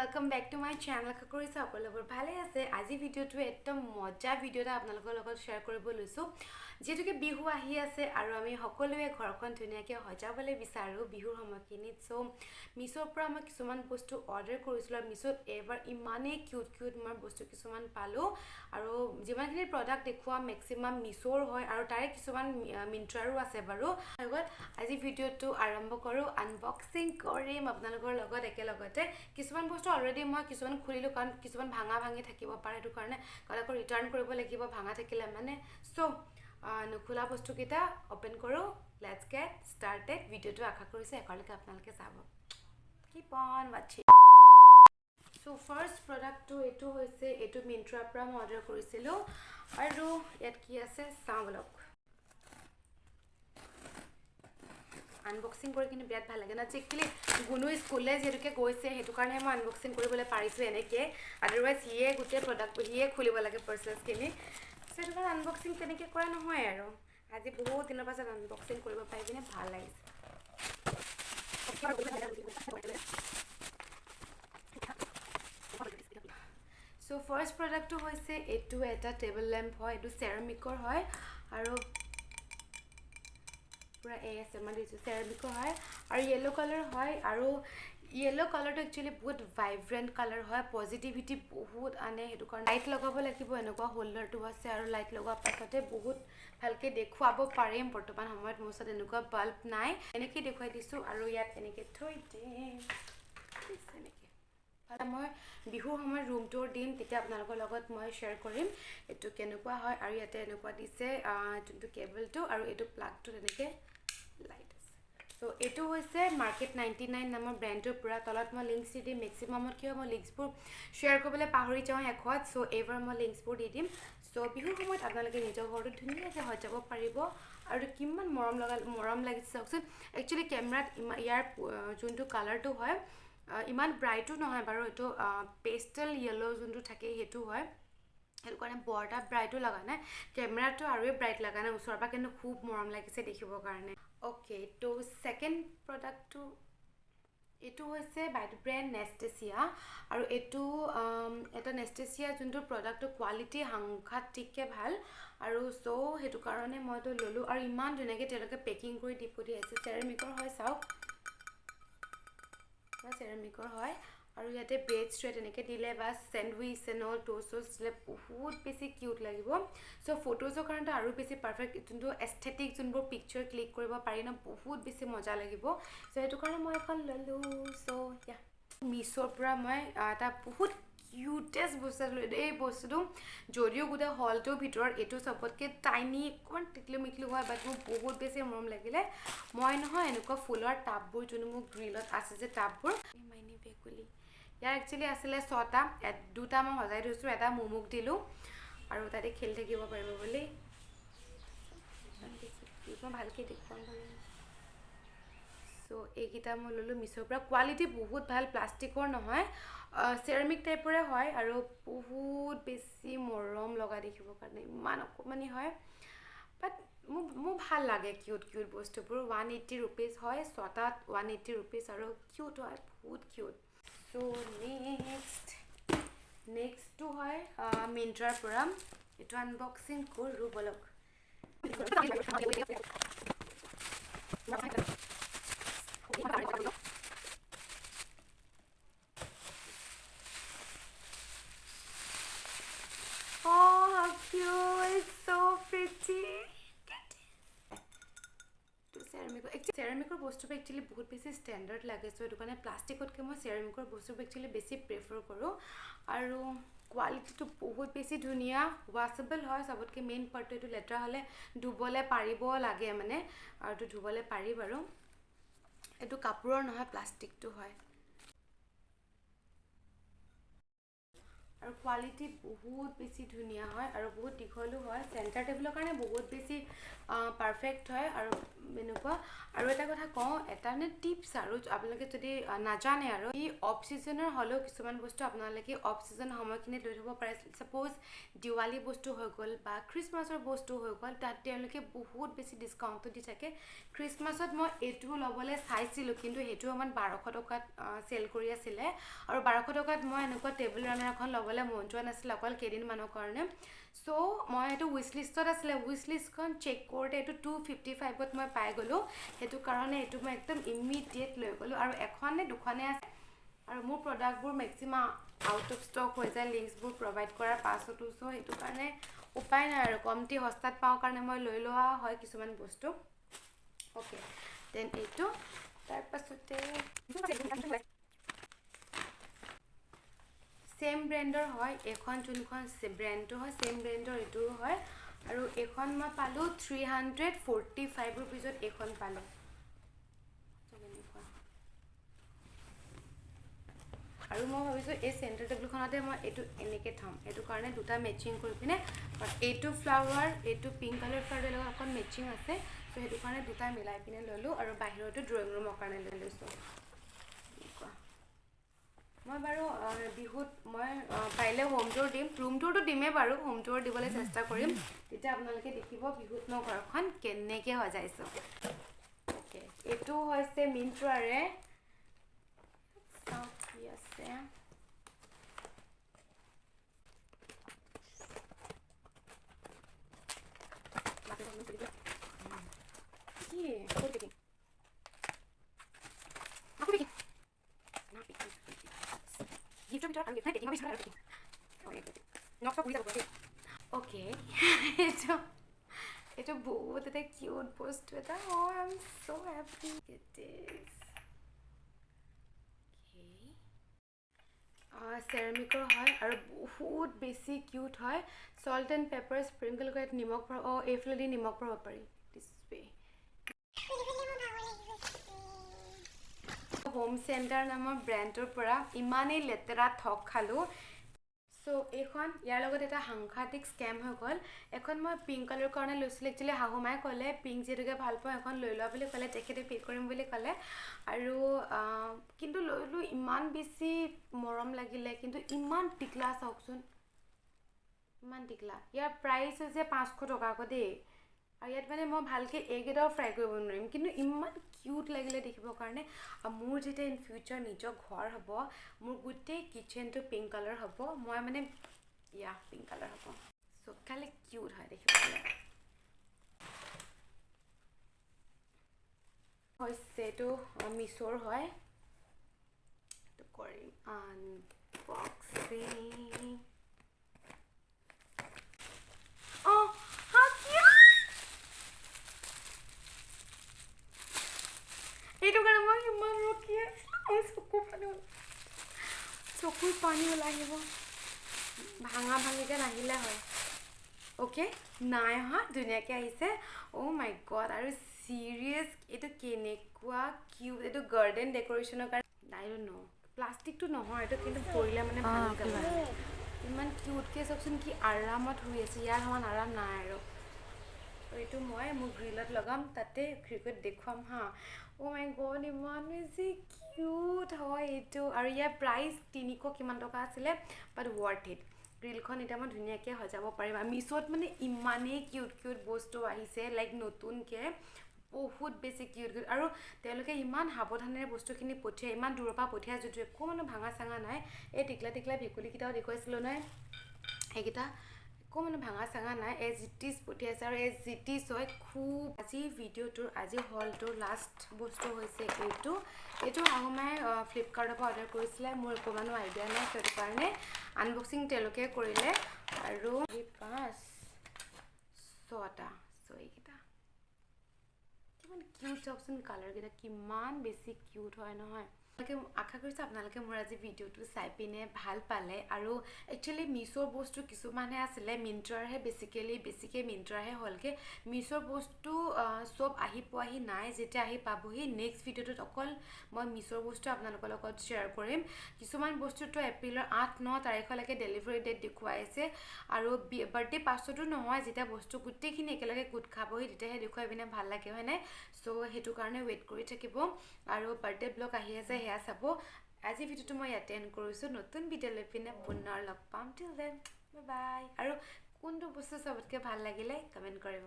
Welcome back to my channel. Kakori sapolover bhale ase. Aji video tu ekta moja video ta apnalokor logot share koribo loisu. যেটুকে Bihu আহি আছে আৰু আমি সকলোৱে ঘৰখন ধুনিয়াকে হজাবলে বিচাৰো বিহুৰ সময়খিনিত সো মিশোৰ পৰা মই কিছুমান বস্তু অৰ্ডাৰ কৰিছিল আৰু মিশোত এবাৰ ইমানে কিউট মই বস্তু কিছুমান পালো আৰু যিমানখিনি প্ৰডাক্ট দেখুৱা মেক্সিমাম মিশোৰ হয় আৰু তাৰে কিছুমান মিন্ট্ৰাৰো আছে বাৰু আগত আজি ভিডিওটো আৰম্ভ কৰো আনবক্সিং কৰিম আপোনালোকৰ লগত একেলগতে কিছুমান বস্তু অলৰেডি মই কিছুমান খুলিলো কাৰণ কিছুমান ভাঙি থাকিব পাৰে সেইটো কাৰণে কলকো ৰিটাৰ্ণ কৰিব লাগিব ভাঙা থাকিলে মানে সো নুখুলা বস্তু কিটা ওপেন কৰো লেটস গেট স্টাৰ্টেড ভিডিওটো আশা কৰিছে একালৈকে আপোনালোকে চাব keep on watching so first product তো এটো হৈছে এটো মিন্ট্ৰা পৰা মই অৰ্ডাৰ কৰিছিলো আৰু ইয়াত কি আছে চাও ব্লগ আনবক্সিং কৰি কিনে বিৰাট ভাল লাগে না একচুয়ালি গুনু স্কুলে যেটোকে গৈছে হেতু কাৰণে মই আনবক্সিং কৰিবলৈ পাৰিছো এনেকে আদাৰৱাইজ হিয়ে গুটে প্ৰডাক্ট হিয়ে খুলিব লাগে পাৰ্সেলস কিনি সেটা আনবক্সিং তেনেকে কৰা নহয় আৰু আজি বহুত দিনৰ পাছত আনবক্সিং কৰিব পাই কিনে ভাল লাগিছে সো ফাৰ্স্ট প্ৰোডাক্ট হৈছে এটো এটা টেবল ল্যাম্প হয় এটো সেৰামিকৰ হয় আৰু পুৰা ASMR দিছো সেৰামিকৰ হয় আৰু ইয়েলো কালাৰ হয় আৰু येलो कलर तो एक्चुअली बहुत वाइब्रेंट कलर है पॉजिटिविटी बहुत आने हेतु कारण लाइट लगाब লাগিব এনেকুৱা হোল্ডাৰ তো আছে আৰু লাইট লগোৱা পাছতে বহুত ভালকে দেখুৱাব পাৰিম বৰ্তমান সময়ত মোছত এনেকুৱা বাল্ব নাই এনেকে দেখুৱাই দিছো আৰু ইয়াত এনেকে থৈ দিম এনেকে মই বিহু সময়ত ৰুম টুৰ দিম তেতিয়া আপোনালোকৰ লগত মই শেয়াৰ কৰিম এটো কেনেকুৱা হয় আৰু ইয়াতে এনেকুৱা দিছে যোনটো কেবলটো আৰু এটো প্লাগটো এনেকে light So eto hoise market 99 নামৰ ব্ৰ্যান্ডৰ পুৰা তলত মই লিংকস দি ম্যাক্সিমামত কিয় মই লিংকসবোৰ শেয়াৰ কৰিবলৈ পাহৰি যাওঁ একত সো এভাৰ মই লিংকসবোৰ দি দিম সো বিহু সময়ত আপোনালোকে নিজৰ ঘৰটো ধুনীয়াকৈ সজাব পাৰিব আৰু কিমান মৰম লাগিছে চাওকচোন একচুয়ালি কেমেৰাত ইয়াৰ যোনটো কালাৰটো হয় ইমান ব্ৰাইটো নহয় বাৰু এটো পেস্টেল ইয়েলো যোনটো থাকে হেতু হয় হেতু কাৰণে বৰ্ডা ব্ৰাইটো লগা নাই কেমেৰাটো আৰু ব্ৰাইট লগা নাই ওচৰৰ পৰা কিন্তু খুব মৰম লাগিছে দেখিবৰ কাৰণে ओके तो सेकेंड प्रोडक्ट तो एटू होइसे बाय द ब्रांड नेस्टेसिया और एटू एटा नेस्टेसिया जोंटो प्रोडक्ट क्वालिटी हांखाटिके ভাল আৰু সো হেতু কাৰণে মই তো ললো আৰু ইমান ধুনীয়াকৈ তেলকে পেকিং কৰি দিপদি আছে সেৰামিকৰ হয় চাওক সেৰামিকৰ হয় আৰু ইয়াতে ব্ৰেড স্ট্ৰেট এনেকে দিলে বা স্যান্ডউইচ এনল টোস্টস দিলে বহুত বেছি কিউট লাগিব সো ফটোজৰ কাৰণে আৰু বেছি পাৰফেক্ট যোনটো এস্থেটিক যোনবোৰ পিকচাৰ ক্লিক কৰিব পাৰি না বহুত বেছি মজা লাগিব সো এটো কাৰণে মই এখন ললো সো ইয়া মিশোৰ পৰা মই এটা বহুত কিউটেষ্ট বস্তু এই বস্তুটো যদিও গুদা হলটো ভিতৰত এটো সবতকে টাইনি কোন টিকলিমিকলি হয় বাট মোৰ বহুত বেছি মৰম লাগিলে মই নহয় এনেকুৱা ফুলৰ টাববোৰ যোন মোৰ গ্ৰিলত আছে যে টাববোৰ মাইনি বেকুলি ইয়াৰ একচুয়ালি আসলে 6টা দুটা মই হজাই দিছো এটা মুমুক দিলো আৰু তাতে খেল থাকিব পাৰিব বুলি মই ভালকে দেখুৱাম সো এইকিটা মই ললো মিশোৰ পৰা কোৱালিটি বহুত ভাল প্লাষ্টিকৰ নহয় সেৰামিক টাইপৰে হয় আৰু বহুত বেছি মৰম লগা দেখিব কাৰণে ইমান অকমানি হয় বাট মোৰ ভাল লাগে কিউট বস্তুবোৰ 180 रुपीस হয় 6টাত 180 रुपीस আৰু কিউট হয় বহুত কিউট So next to है Myntra পৰা এটো আনবক্সিং কৰো বলক Oh how cute it's so pretty সেৰামিকৰ বস্তুবোৰ একচুয়ালি বহুত বেছি স্ট্যান্ডাৰ্ড লাগে সো এটো কাৰণে প্লাষ্টিকতকে মই সেৰামিকৰ বস্তুবোৰ একচুয়ালি বেছি প্ৰেফাৰ কৰো আৰু কোৱালিটিটো বহুত বেছি ধুনিয়া ওয়াশেবল হয় সবতকে মেইন পাৰ্ট এটো লেটৰা হলে ধুবলে পাৰিব লাগে মানে আৰু তো ধুবলে পাৰি বাৰু এটো কাপোৰৰ নহয় প্লাষ্টিকটো হয় আৰু কোৱালিটি বহুত বেছি ধুনীয়া হয় আৰু বহুত দীঘলো হয় চেণ্টাৰ টেবুলৰ কাৰণে বহুত বেছি পাৰফেক্ট হয় আৰু এনেকুৱা আৰু এটা কথা কওঁ এটা মানে টিপছ আৰু আপোনালোকে যদি নাজানে আৰু ই অফ ছিজনৰ হ'লেও কিছুমান বস্তু আপোনালোকে অফ ছিজন সময়খিনিত লৈ থ'ব পাৰে ছাপ'জ দিৱালী বস্তু হৈ গ'ল বা খ্ৰীষ্টমাছৰ বস্তু হৈ গ'ল তাত তেওঁলোকে বহুত বেছি ডিছকাউণ্টটো দি থাকে খ্ৰীষ্টমাছত মই এইটো ল'বলৈ চাইছিলোঁ কিন্তু সেইটো আমাৰ 1200 টকাত চেল কৰি আছিলে আৰু 1200 টকাত মই এনেকুৱা টেবুল ৰানাৰ এখন ল'বলৈ মন যোৱা নাছিলে অকল কেইদিনমানৰ কাৰণে চ' মই এইটো উইচ লিষ্টত আছিলে উইচ লিষ্টখন চেক কৰোঁতে এইটো 255ত মই পাই গ'লোঁ সেইটো কাৰণে এইটো মই একদম ইমিডিয়েট লৈ গ'লোঁ আৰু এখন নে দুখনে আছে আৰু মোৰ প্ৰডাক্টবোৰ মেক্সিমাম আউট অফ ষ্টক হৈ যায় লিংকছবোৰ প্ৰভাইড কৰাৰ পাছতো চ' সেইটো কাৰণে উপায় নাই আৰু কমটি সস্তাত পাওঁ কাৰণে মই লৈ লোৱা হয় কিছুমান বস্তু অ'কে দেন এইটো তাৰপাছতে সেম ব্ৰেণ্ডৰ হয় এখন যোনখন ব্ৰেণ্ডটো হয় সেম ব্ৰেণ্ডৰ এইটো হয় আৰু এখন মই পালোঁ 345 ৰুপিজত এইখন পালোঁ আৰু মই ভাবিছোঁ এই চেণ্টাৰ টেবুলখনতে মই এইটো এনেকৈ থ'ম এইটো কাৰণে দুটা মেচিং কৰি পিনে এইটো ফ্লাৱাৰ এইটো পিংক কালাৰ ফ্লাৱাৰৰ লগত অকণ মেচিং আছে চ' সেইটো কাৰণে দুটা মিলাই পিনে ল'লোঁ আৰু বাহিৰতো ড্ৰয়িং ৰুমৰ কাৰণে লৈ লৈছোঁ মই বাৰু বিহুত মই পাৰিলে হোম টুৰ দিম ৰুম টুৰটো দিমেই বাৰু হোম টুৰ দিবলৈ চেষ্টা কৰিম তেতিয়া আপোনালোকে দেখিব বিহুত মই ঘৰখন কেনেকৈ সজাইছোঁ অ'কে এইটো হৈছে মিন্ত্ৰাৰে কি আছে অ'কে এইটো বহুত এটা কিউট বস্তু এটা I am so' happy it is চেৰামিকৰ হয় আৰু বহুত বেছি কিউট হয় সল্ট এণ্ড পেপাৰ স্প্ৰিংকল কৰি নিমখ এইফালেদি নিমখ ভৰাব পাৰি হোম চেণ্টাৰ নামৰ ব্ৰেণ্ডটোৰ পৰা ইমানেই লেতেৰা ঠগ খালোঁ চ' এইখন ইয়াৰ লগত এটা সাংঘাতিক স্কেম হৈ গ'ল এখন মই পিংক কালাৰৰ কাৰণে লৈছিলোঁ একচুৱেলি শাহুমাই ক'লে পিংক যিহেতুকে ভাল পাওঁ এখন লৈ লোৱা বুলি ক'লে তেখেতে পে' কৰিম বুলি ক'লে আৰু কিন্তু লৈলোঁ ইমান বেছি মৰম লাগিলে কিন্তু ইমান টিকলা চাওকচোন ইমান টিকলা ইয়াৰ প্ৰাইচ হৈছে 500 টকা আকৌ দেই আৰু ইয়াত মানে মই ভালকৈ এইকেইটাও ফ্ৰাই কৰিব নোৱাৰিম কিন্তু ইমান কিউট লাগিলে দেখিবৰ কাৰণে আৰু মোৰ যেতিয়া ইন ফিউচাৰ নিজৰ ঘৰ হ'ব মোৰ গোটেই কিটচেনটো পিংক কালাৰ হ'ব মই মানে পিংক কালাৰ হ'ব চ' খালি কিউট হয় দেখিবলৈ হৈছে এইটো মিছ'ৰ হয় এইটো কৰিম আনবক্সিং এইটো কাৰণে মই ইমান ৰখি আছোঁ চকুৰ পানী ওলাই আহিব ভাঙিকে নাহিলে হয় অ'কে নাই অহা ধুনীয়াকৈ আহিছে অ' মাই গড আৰু চিৰিয়াছ এইটো কেনেকুৱা কিউট এইটো গাৰ্ডেন ডেক'ৰেশ্যনৰ কাৰণে আই ডোন্ট ন' প্লাষ্টিকটো নহয় এইটো কিন্তু পৰিলে মানে ভাঙি যাব ইমান কিউটকৈ চাওকচোন কি আৰামত শুই আছে ইয়াৰ সমান আৰাম নাই আৰু এইটো মই মোৰ গ্ৰিলত লগাম তাতে খিৰিকীত দেখুৱাম হা অ' মাই গড ইমান বেছি কিউট হয় এইটো আৰু ইয়াৰ প্ৰাইচ 300 কিমান টকা আছিলে বাট ৱৰ্থ ইট গ্ৰিলখন এতিয়া মই ধুনীয়াকৈ সজাব পাৰিম আৰু মিছ'ত মানে ইমানেই কিউট বস্তু আহিছে লাইক নতুনকৈ বহুত বেছি কিউট আৰু তেওঁলোকে ইমান সাৱধানেৰে বস্তুখিনি পঠিয়াই ইমান দূৰৰ পৰা পঠিয়াই যদিও একো মানে ভাঙা চাঙা নাই এই টিকলা ভেকুলীকেইটাও দেখুৱাইছিলোঁ নহয় সেইকেইটা একো মানে ভাঙা চাঙা নাই এজ ইট ইজ পঠিয়াইছে আৰু এজ ইট ইজ হয় খুব আজি ভিডিঅ'টোৰ আজি হলটোৰ লাষ্ট বস্তু হৈছে এইটো শাহুমাই ফ্লিপকাৰ্টৰ পৰা অৰ্ডাৰ কৰিছিলে মোৰ অকণমানো আইডিয়া নাই সেইটো কাৰণে আনবক্সিং তেওঁলোকে কৰিলে আৰু 5-6টা এইকেইটা কিমান কিউট চাওকচোন কালাৰকেইটা কিমান বেছি কিউট হয় নহয় আশা কৰিছোঁ আপোনালোকে মোৰ আজি ভিডিঅ'টো চাই পিনে ভাল পালে আৰু একচুৱেলি মিছোৰ বস্তু কিছুমানে আছিলে মিন্ট্ৰাৰহে বেছিকৈ মিন্ট্ৰাৰহে হ'লগৈ মিছোৰ বস্তু চব আহি পোৱাহি নাই যেতিয়া আহি পাবহি নেক্সট ভিডিঅ'টোত অকল মই মিছোৰ বস্তু আপোনালোকৰ লগত শ্বেয়াৰ কৰিম কিছুমান বস্তুটো এপ্ৰিলৰ 8-9 তাৰিখলৈকে ডেলিভাৰী ডেট দেখুৱাইছে আৰু বাৰ্থডে পাছতো নহয় যেতিয়া বস্তু গোটেইখিনি একেলগে গোট খাবহি তেতিয়াহে দেখুৱাই পিনে ভাল লাগে হয়নে চ' সেইটো কাৰণে ৱেইট কৰি থাকিব আৰু বাৰ্থডে ব্লগ আহি আছে সেয়া চাব আজি ভিডিঅ'টো মই ইয়াতে এণ্ড কৰিছোঁ নতুন ভিডিঅ' লৈ পিনে পুনৰ লগ পাম টিল দেন বাই বাই আৰু কোনটো বস্তু চবতকৈ ভাল লাগিলে কমেণ্ট কৰিব